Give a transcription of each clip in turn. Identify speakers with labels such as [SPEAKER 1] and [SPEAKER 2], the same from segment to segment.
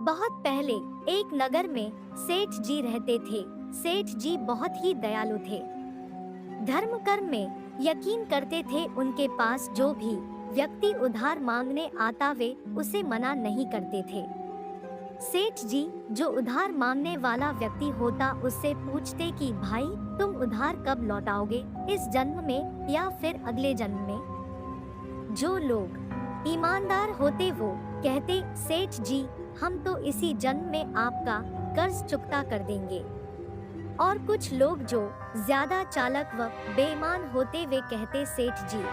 [SPEAKER 1] बहुत पहले एक नगर में सेठ जी रहते थे। सेठ जी बहुत ही दयालु थे। धर्म कर्म में यकीन करते थे। उनके पास जो भी व्यक्ति उधार मांगने आता वे उसे मना नहीं करते थे। सेठ जी जो उधार मांगने वाला व्यक्ति होता उससे पूछते कि भाई तुम उधार कब लौटाओगे, इस जन्म में या फिर अगले जन्म में। जो लोग ईमानदार होते वो कहते सेठ जी हम तो इसी जन्म में आपका कर्ज चुकता कर देंगे। और कुछ लोग जो ज्यादा चालाक व बेईमान होते वे कहते सेठ जी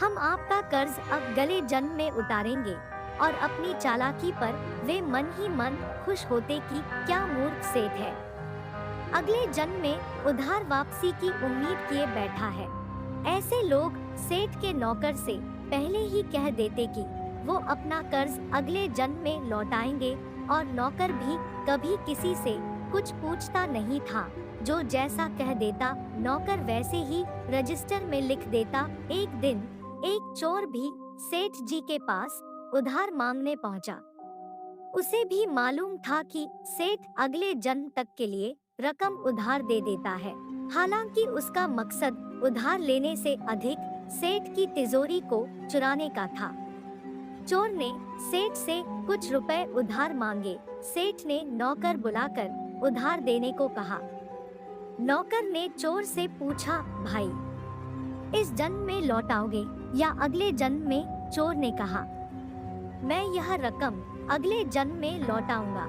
[SPEAKER 1] हम आपका कर्ज अब गले जन्म में उतारेंगे। और अपनी चालाकी पर वे मन ही मन खुश होते कि क्या मूर्ख सेठ है, अगले जन्म में उधार वापसी की उम्मीद किए बैठा है। ऐसे लोग सेठ के नौकर से पहले ही कह देते कि वो अपना कर्ज अगले जन्म में लौटाएंगे। और नौकर भी कभी किसी से कुछ पूछता नहीं था। जो जैसा कह देता नौकर वैसे ही रजिस्टर में लिख देता। एक दिन एक चोर भी सेठ जी के पास उधार मांगने पहुंचा। उसे भी मालूम था कि सेठ अगले जन्म तक के लिए रकम उधार दे देता है। हालांकि उसका मकसद उधार लेने से अधिक सेठ की तिजोरी को चुराने का था। चोर ने सेठ से कुछ रुपए उधार मांगे। सेठ ने नौकर बुलाकर उधार देने को कहा। नौकर ने चोर से पूछा भाई इस जन्म में लौटाओगे या अगले जन्म में। चोर ने कहा मैं यह रकम अगले जन्म में लौटाऊंगा।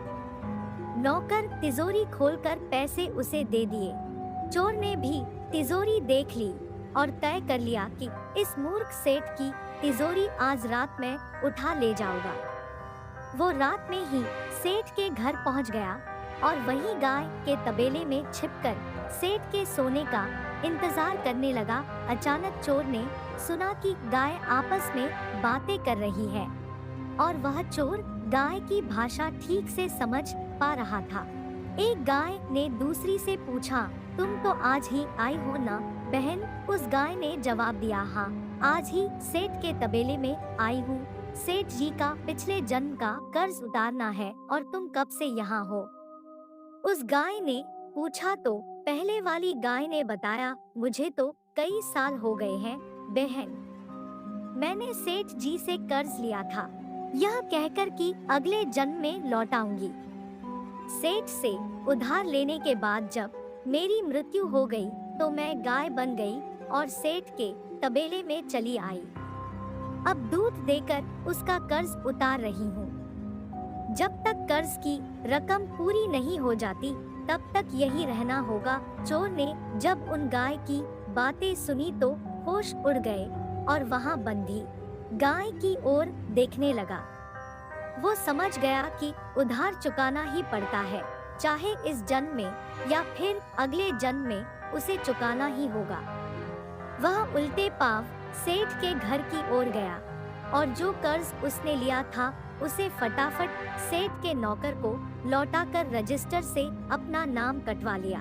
[SPEAKER 1] नौकर तिजोरी खोलकर पैसे उसे दे दिए। चोर ने भी तिजोरी देख ली और तय कर लिया कि इस मूर्ख सेठ की तिजोरी आज रात में उठा ले जाऊंगा। वो रात में ही सेठ के घर पहुंच गया और वहीं गाय के तबेले में छिपकर सेठ के सोने का इंतजार करने लगा। अचानक चोर ने सुना कि गाय आपस में बातें कर रही है और वह चोर गाय की भाषा ठीक से समझ पा रहा था। एक गाय ने दूसरी से पूछा तुम तो आज ही आई हो ना बहन। उस गाय ने जवाब दिया हाँ आज ही सेठ के तबेले में आई हूँ। सेठ जी का पिछले जन्म का कर्ज उतारना है और तुम कब से यहाँ हो। उस गाय ने पूछा तो पहले वाली गाय ने बताया मुझे तो कई साल हो गए हैं बहन, मैंने सेठ जी से कर्ज लिया था यह कहकर कि अगले जन्म में लौटाऊंगी। सेठ से उधार लेने के बाद जब मेरी मृत्यु हो गई तो मैं गाय बन गई और सेठ के तबेले में चली आई। अब दूध देकर उसका कर्ज उतार रही हूँ। जब तक कर्ज की रकम पूरी नहीं हो जाती तब तक यही रहना होगा। चोर ने जब उन गाय की बातें सुनी तो होश उड़ गए और वहाँ बंधी गाय की ओर देखने लगा। वो समझ गया कि उधार चुकाना ही पड़ता है, चाहे इस जन्म में या फिर अगले जन्म में उसे चुकाना ही होगा। वह उल्टे पांव सेठ के घर की ओर गया और जो कर्ज उसने लिया था उसे फटाफट सेठ के नौकर को लौटाकर रजिस्टर से अपना नाम कटवा लिया।